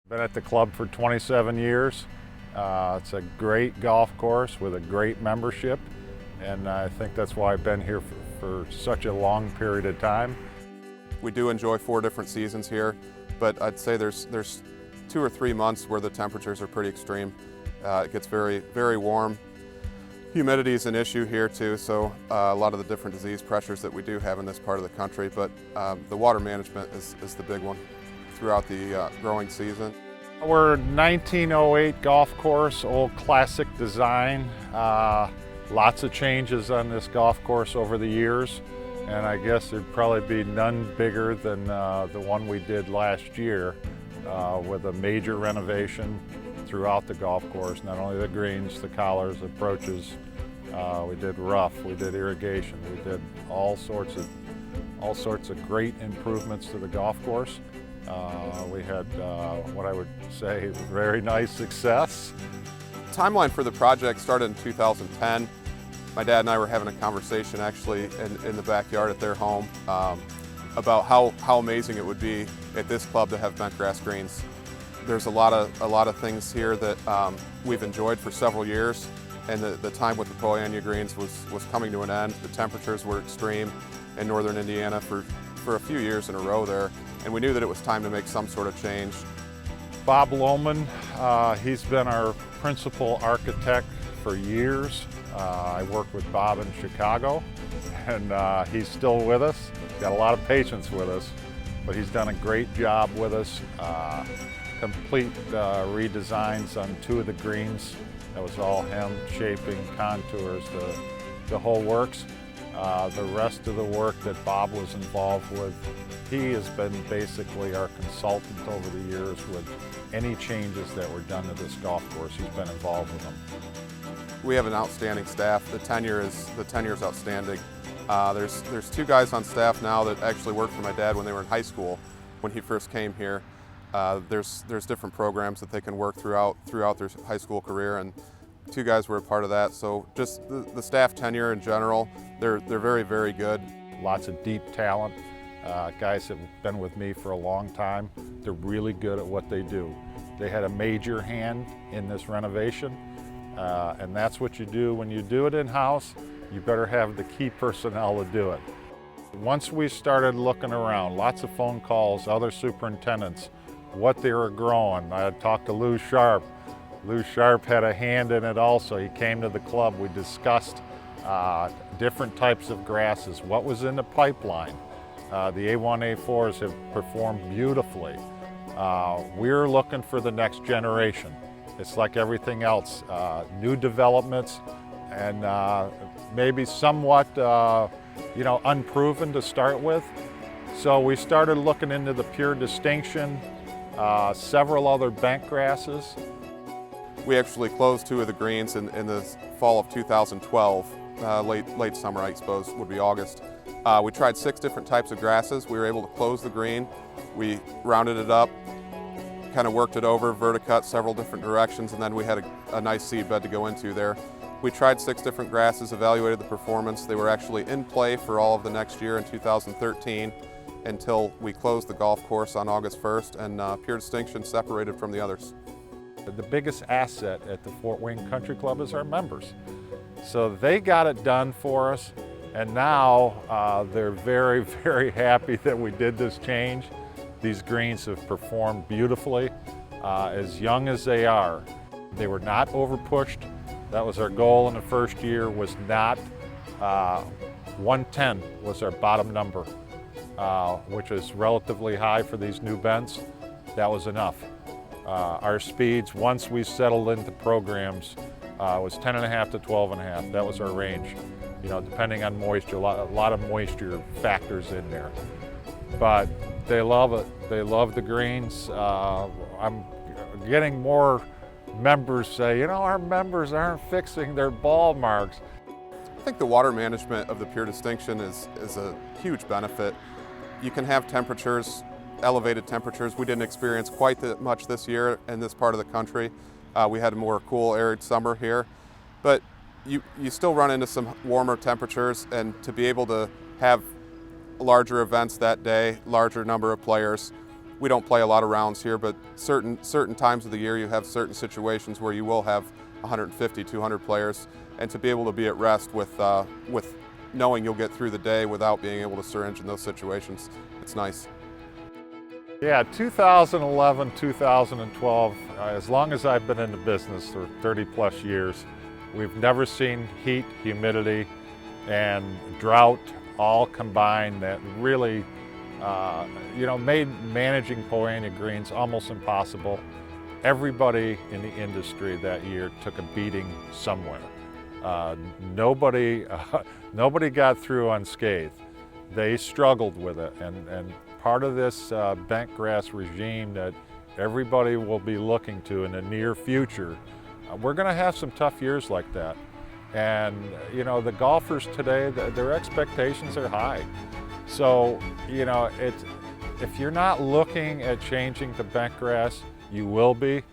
Been at the club for 27 years. It's a great golf course with a great membership, and I think that's why I've been here for such a long period of time. We do enjoy 4 different seasons here, but I'd say there's 2 or 3 months where the temperatures are pretty extreme. It gets very, very warm. Humidity is an issue here too, so a lot of the different disease pressures that we do have in this part of the country, but the water management is the big one throughout the growing season. We're a 1908 golf course, old classic design. Lots of changes on this golf course over the years, and I guess there'd probably be none bigger than the one we did last year with a major renovation throughout the golf course, not only the greens, the collars, approaches. We did rough, we did irrigation, we did all sorts of great improvements to the golf course. We had what I would say very nice success. The timeline for the project started in 2010. My dad and I were having a conversation actually in the backyard at their home about how amazing it would be at this club to have bent grass greens. There's a lot of things here that we've enjoyed for several years, and the time with the annua greens was coming to an end. The temperatures were extreme in northern Indiana for a few years in a row there, and we knew that it was time to make some sort of change. Bob Lohman, he's been our principal architect for years. I worked with Bob in Chicago, and he's still with us. He's got a lot of patience with us, but he's done a great job with us. Complete redesigns on 2 of the greens. That was all him, shaping, contours, the whole works. The rest of the work that Bob was involved with, he has been basically our consultant over the years with any changes that were done to this golf course. He's been involved with them. We have an outstanding staff. The tenure is outstanding. There's 2 guys on staff now that actually worked for my dad when they were in high school when he first came here. There's different programs that they can work throughout their high school career, and 2 guys were a part of that. So just the staff tenure in general, they're very, very good. Lots of deep talent. Guys that have been with me for a long time. They're really good at what they do. They had a major hand in this renovation, and that's what you do when you do it in-house. You better have the key personnel to do it. Once we started looking around, lots of phone calls, other superintendents, what they were growing. I had talked to Lou Sharp. Lou Sharp had a hand in it also. He came to the club. We discussed different types of grasses, what was in the pipeline. The A1, A4s have performed beautifully. We're looking for the next generation. It's like everything else, new developments and maybe somewhat unproven to start with. So we started looking into the pure distinction, several other bent grasses. We actually closed 2 of the greens in the fall of 2012, late summer I suppose would be August. We tried 6 different types of grasses. We were able to close the green. We rounded it up, kind of worked it over, verticut several different directions, and then we had a nice seed bed to go into there. We tried 6 different grasses, evaluated the performance. They were actually in play for all of the next year in 2013 until we closed the golf course on August 1st, and Pure Distinction separated from the others. The biggest asset at the Fort Wayne Country Club is our members. So they got it done for us, and now they're very, very happy that we did this change. These greens have performed beautifully, as young as they are. They were not over pushed. That was our goal in the first year, was not 110 was our bottom number, which is relatively high for these new bents. That was enough. Our speeds, once we settled into programs, was 10.5 to 12.5. That was our range. Depending on moisture, a lot of moisture factors in there. But they love it. They love the greens. I'm getting more members say, our members aren't fixing their ball marks. I think the water management of the Pure Distinction is a huge benefit. You can have temperatures, elevated temperatures. We didn't experience quite that much this year in this part of the country. We had a more cool, arid summer here, but you still run into some warmer temperatures, and to be able to have larger events that day, larger number of players, we don't play a lot of rounds here, but certain times of the year you have certain situations where you will have 150, 200 players, and to be able to be at rest with knowing you'll get through the day without being able to syringe in those situations, it's nice. Yeah, 2011, 2012, as long as I've been in the business for 30 plus years, we've never seen heat, humidity, and drought all combined that really made managing Poana greens almost impossible. Everybody in the industry that year took a beating somewhere. Nobody got through unscathed. They struggled with it, and part of this bent grass regime that everybody will be looking to in the near future, we're going to have some tough years like that. And the golfers today, their expectations are high. So if you're not looking at changing to bent grass, you will be.